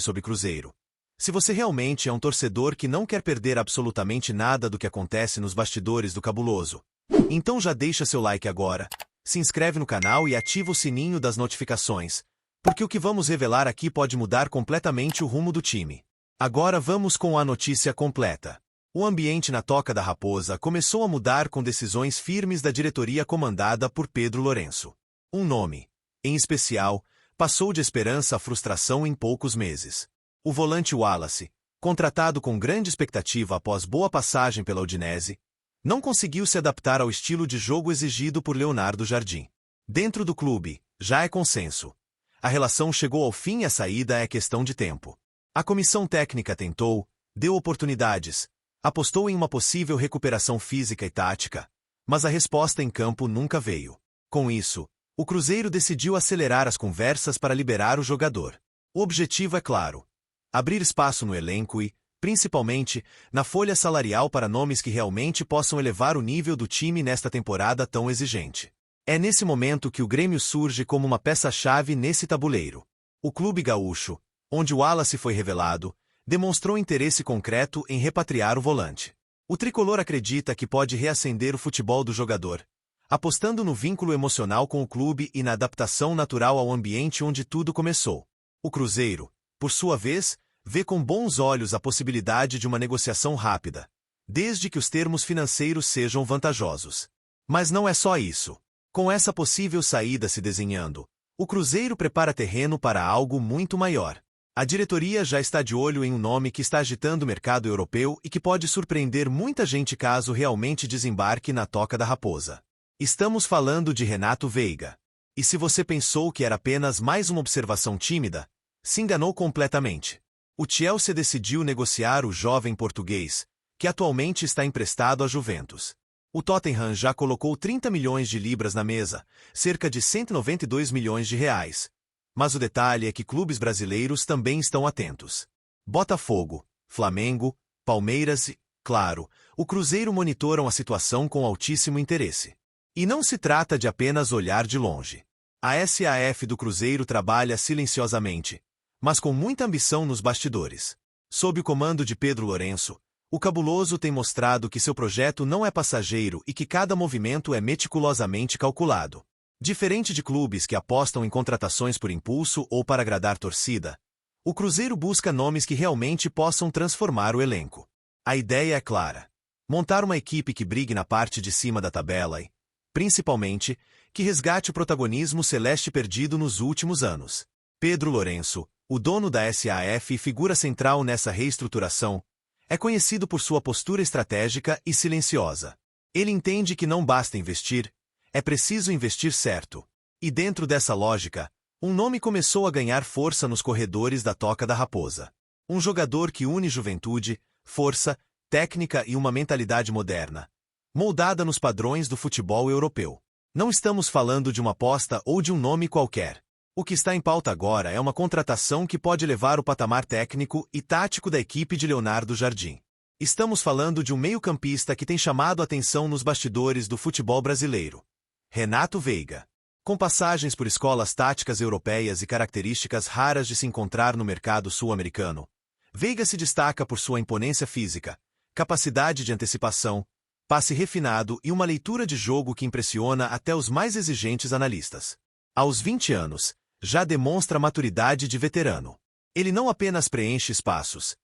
sobre Cruzeiro. Se você realmente é um torcedor que não quer perder absolutamente nada do que acontece nos bastidores do Cabuloso, então já deixa seu like agora, se inscreve no canal e ativa o sininho das notificações, porque o que vamos revelar aqui pode mudar completamente o rumo do time. Agora vamos com a notícia completa. O ambiente na Toca da Raposa começou a mudar com decisões firmes da diretoria comandada por Pedro Lourenço. Um nome, em especial, passou de esperança a frustração em poucos meses. O volante Wallace, contratado com grande expectativa após boa passagem pela Udinese, não conseguiu se adaptar ao estilo de jogo exigido por Leonardo Jardim. Dentro do clube, já é consenso. A relação chegou ao fim e a saída é questão de tempo. A comissão técnica tentou, deu oportunidades, apostou em uma possível recuperação física e tática, mas a resposta em campo nunca veio. Com isso, o Cruzeiro decidiu acelerar as conversas para liberar o jogador. O objetivo é claro: abrir espaço no elenco e, principalmente, na folha salarial para nomes que realmente possam elevar o nível do time nesta temporada tão exigente. É nesse momento que o Grêmio surge como uma peça-chave nesse tabuleiro. O clube gaúcho, onde o Wallace foi revelado, demonstrou interesse concreto em repatriar o volante. O tricolor acredita que pode reacender o futebol do jogador, apostando no vínculo emocional com o clube e na adaptação natural ao ambiente onde tudo começou. O Cruzeiro, por sua vez, vê com bons olhos a possibilidade de uma negociação rápida, desde que os termos financeiros sejam vantajosos. Mas não é só isso. Com essa possível saída se desenhando, o Cruzeiro prepara terreno para algo muito maior. A diretoria já está de olho em um nome que está agitando o mercado europeu e que pode surpreender muita gente caso realmente desembarque na Toca da Raposa. Estamos falando de Renato Veiga. E se você pensou que era apenas mais uma observação tímida, se enganou completamente. O Chelsea decidiu negociar o jovem português, que atualmente está emprestado à Juventus. O Tottenham já colocou 30 milhões de libras na mesa, cerca de 192 milhões de reais. Mas o detalhe é que clubes brasileiros também estão atentos. Botafogo, Flamengo, Palmeiras e, claro, o Cruzeiro monitoram a situação com altíssimo interesse. E não se trata de apenas olhar de longe. A SAF do Cruzeiro trabalha silenciosamente, mas com muita ambição nos bastidores. Sob o comando de Pedro Lourenço, o Cabuloso tem mostrado que seu projeto não é passageiro e que cada movimento é meticulosamente calculado. Diferente de clubes que apostam em contratações por impulso ou para agradar torcida, o Cruzeiro busca nomes que realmente possam transformar o elenco. A ideia é clara: montar uma equipe que brigue na parte de cima da tabela e, principalmente, que resgate o protagonismo celeste perdido nos últimos anos. Pedro Lourenço, o dono da SAF e figura central nessa reestruturação, é conhecido por sua postura estratégica e silenciosa. Ele entende que não basta investir, é preciso investir certo. E dentro dessa lógica, um nome começou a ganhar força nos corredores da Toca da Raposa. Um jogador que une juventude, força, técnica e uma mentalidade moderna, moldada nos padrões do futebol europeu. Não estamos falando de uma aposta ou de um nome qualquer. O que está em pauta agora é uma contratação que pode levar o patamar técnico e tático da equipe de Leonardo Jardim. Estamos falando de um meio-campista que tem chamado a atenção nos bastidores do futebol brasileiro: Renato Veiga. Com passagens por escolas táticas europeias e características raras de se encontrar no mercado sul-americano, Veiga se destaca por sua imponência física, capacidade de antecipação, passe refinado e uma leitura de jogo que impressiona até os mais exigentes analistas. Aos 20 anos, já demonstra maturidade de veterano. Ele não apenas preenche espaços.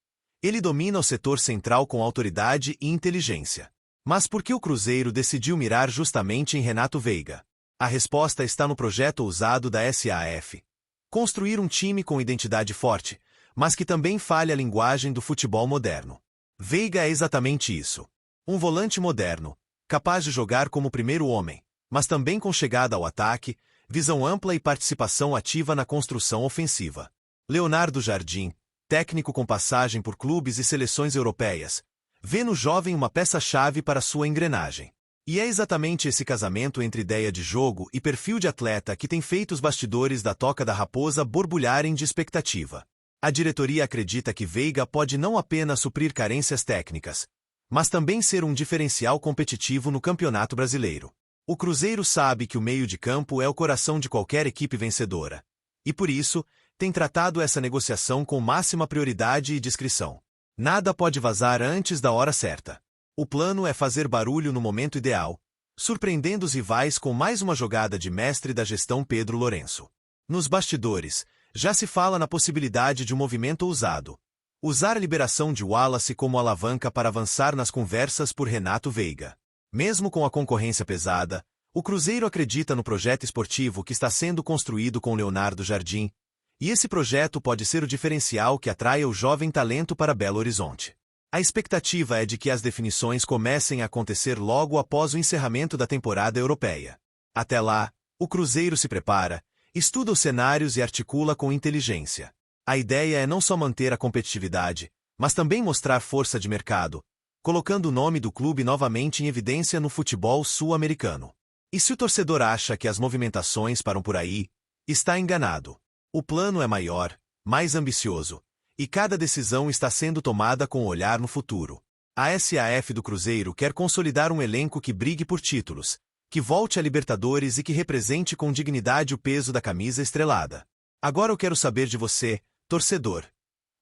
Ele domina o setor central com autoridade e inteligência. Mas por que o Cruzeiro decidiu mirar justamente em Renato Veiga? A resposta está no projeto ousado da SAF. Construir um time com identidade forte, mas que também fale a linguagem do futebol moderno. Veiga é exatamente isso. Um volante moderno, capaz de jogar como primeiro homem, mas também com chegada ao ataque, visão ampla e participação ativa na construção ofensiva. Leonardo Jardim, técnico com passagem por clubes e seleções europeias, vê no jovem uma peça-chave para sua engrenagem. E é exatamente esse casamento entre ideia de jogo e perfil de atleta que tem feito os bastidores da Toca da Raposa borbulharem de expectativa. A diretoria acredita que Veiga pode não apenas suprir carências técnicas, mas também ser um diferencial competitivo no Campeonato Brasileiro. O Cruzeiro sabe que o meio de campo é o coração de qualquer equipe vencedora. E por isso, tem tratado essa negociação com máxima prioridade e discrição. Nada pode vazar antes da hora certa. O plano é fazer barulho no momento ideal, surpreendendo os rivais com mais uma jogada de mestre da gestão Pedro Lourenço. Nos bastidores, já se fala na possibilidade de um movimento ousado. Usar a liberação de Wallace como alavanca para avançar nas conversas por Renato Veiga. Mesmo com a concorrência pesada, o Cruzeiro acredita no projeto esportivo que está sendo construído com Leonardo Jardim, e esse projeto pode ser o diferencial que atraia o jovem talento para Belo Horizonte. A expectativa é de que as definições comecem a acontecer logo após o encerramento da temporada europeia. Até lá, o Cruzeiro se prepara, estuda os cenários e articula com inteligência. A ideia é não só manter a competitividade, mas também mostrar força de mercado, colocando o nome do clube novamente em evidência no futebol sul-americano. E se o torcedor acha que as movimentações param por aí, está enganado. O plano é maior, mais ambicioso, e cada decisão está sendo tomada com olhar no futuro. A SAF do Cruzeiro quer consolidar um elenco que brigue por títulos, que volte a Libertadores e que represente com dignidade o peso da camisa estrelada. Agora eu quero saber de você, torcedor.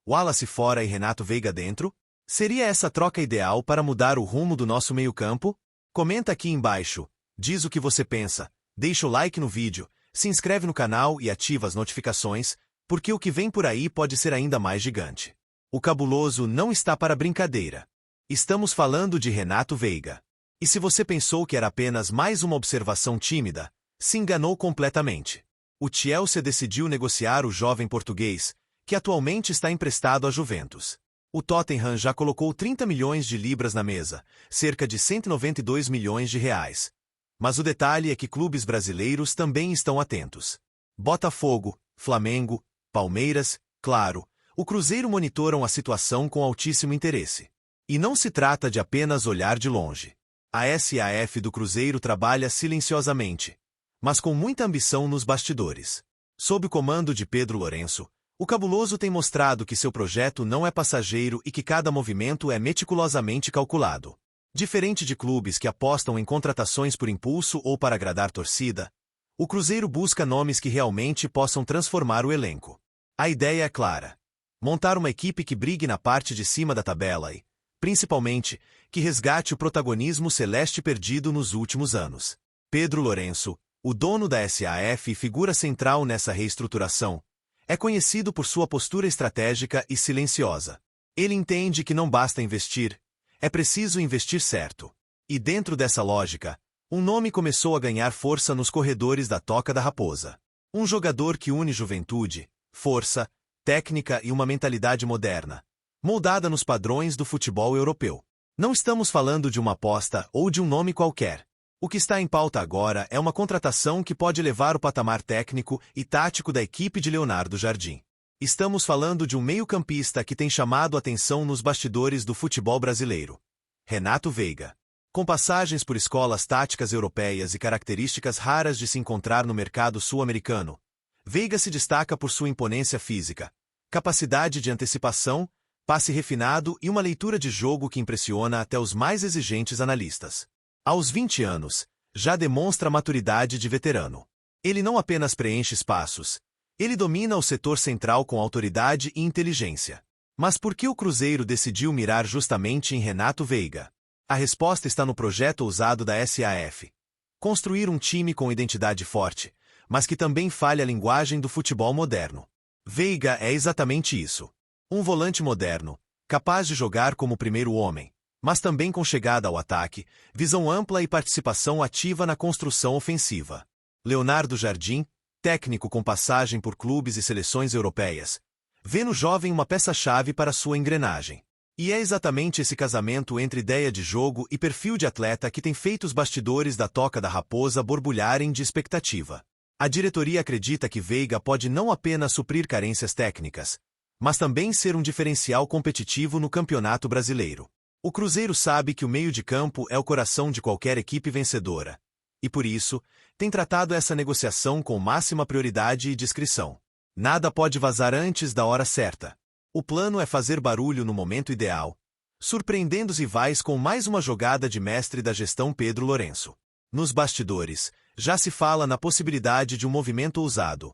Wallace fora e Renato Veiga dentro? Seria essa troca ideal para mudar o rumo do nosso meio-campo? Comenta aqui embaixo, diz o que você pensa, deixa o like no vídeo, se inscreve no canal e ativa as notificações, porque o que vem por aí pode ser ainda mais gigante. O cabuloso não está para brincadeira. Estamos falando de Renato Veiga. E se você pensou que era apenas mais uma observação tímida, se enganou completamente. O Chelsea decidiu negociar o jovem português, que atualmente está emprestado à Juventus. O Tottenham já colocou 30 milhões de libras na mesa, cerca de 192 milhões de reais. Mas o detalhe é que clubes brasileiros também estão atentos. Botafogo, Flamengo, Palmeiras, claro, o Cruzeiro monitoram a situação com altíssimo interesse. E não se trata de apenas olhar de longe. A SAF do Cruzeiro trabalha silenciosamente, mas com muita ambição nos bastidores. Sob o comando de Pedro Lourenço, o cabuloso tem mostrado que seu projeto não é passageiro e que cada movimento é meticulosamente calculado. Diferente de clubes que apostam em contratações por impulso ou para agradar torcida, o Cruzeiro busca nomes que realmente possam transformar o elenco. A ideia é clara: montar uma equipe que brigue na parte de cima da tabela e, principalmente, que resgate o protagonismo celeste perdido nos últimos anos. Pedro Lourenço, o dono da SAF e figura central nessa reestruturação, é conhecido por sua postura estratégica e silenciosa. Ele entende que não basta investir, é preciso investir certo. E dentro dessa lógica, um nome começou a ganhar força nos corredores da Toca da Raposa. Um jogador que une juventude, força, técnica e uma mentalidade moderna, moldada nos padrões do futebol europeu. Não estamos falando de uma aposta ou de um nome qualquer. O que está em pauta agora é uma contratação que pode levar o patamar técnico e tático da equipe de Leonardo Jardim. Estamos falando de um meio-campista que tem chamado a atenção nos bastidores do futebol brasileiro. Renato Veiga. Com passagens por escolas táticas europeias e características raras de se encontrar no mercado sul-americano, Veiga se destaca por sua imponência física, capacidade de antecipação, passe refinado e uma leitura de jogo que impressiona até os mais exigentes analistas. Aos 20 anos, já demonstra maturidade de veterano. Ele não apenas preenche espaços, ele domina o setor central com autoridade e inteligência. Mas por que o Cruzeiro decidiu mirar justamente em Renato Veiga? A resposta está no projeto ousado da SAF. Construir um time com identidade forte, mas que também fale a linguagem do futebol moderno. Veiga é exatamente isso. Um volante moderno, capaz de jogar como primeiro homem, mas também com chegada ao ataque, visão ampla e participação ativa na construção ofensiva. Leonardo Jardim, técnico com passagem por clubes e seleções europeias, vê no jovem uma peça-chave para sua engrenagem. E é exatamente esse casamento entre ideia de jogo e perfil de atleta que tem feito os bastidores da Toca da Raposa borbulharem de expectativa. A diretoria acredita que Veiga pode não apenas suprir carências técnicas, mas também ser um diferencial competitivo no Campeonato Brasileiro. O Cruzeiro sabe que o meio de campo é o coração de qualquer equipe vencedora, e por isso, tem tratado essa negociação com máxima prioridade e discrição. Nada pode vazar antes da hora certa. O plano é fazer barulho no momento ideal, surpreendendo os rivais com mais uma jogada de mestre da gestão Pedro Lourenço. Nos bastidores, já se fala na possibilidade de um movimento ousado.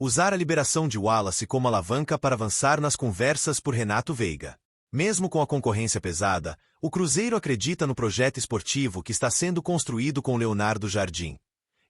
Usar a liberação de Wallace como alavanca para avançar nas conversas por Renato Veiga. Mesmo com a concorrência pesada, o Cruzeiro acredita no projeto esportivo que está sendo construído com Leonardo Jardim.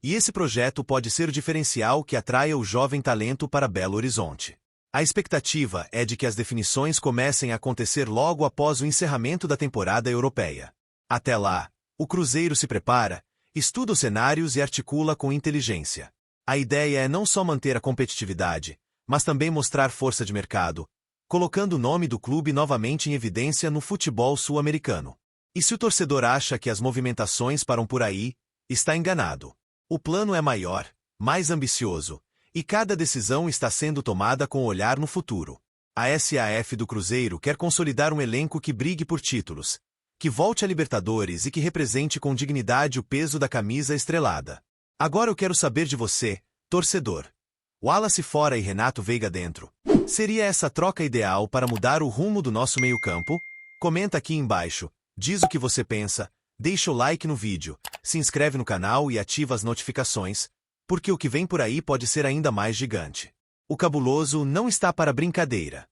E esse projeto pode ser o diferencial que atraia o jovem talento para Belo Horizonte. A expectativa é de que as definições comecem a acontecer logo após o encerramento da temporada europeia. Até lá, o Cruzeiro se prepara, estuda os cenários e articula com inteligência. A ideia é não só manter a competitividade, mas também mostrar força de mercado, colocando o nome do clube novamente em evidência no futebol sul-americano. E se o torcedor acha que as movimentações param por aí, está enganado. O plano é maior, mais ambicioso, e cada decisão está sendo tomada com olhar no futuro. A SAF do Cruzeiro quer consolidar um elenco que brigue por títulos, que volte a Libertadores e que represente com dignidade o peso da camisa estrelada. Agora eu quero saber de você, torcedor. Wallace fora e Renato Veiga dentro. Seria essa troca ideal para mudar o rumo do nosso meio-campo? Comenta aqui embaixo, diz o que você pensa, deixa o like no vídeo, se inscreve no canal e ativa as notificações, porque o que vem por aí pode ser ainda mais gigante. O cabuloso não está para brincadeira.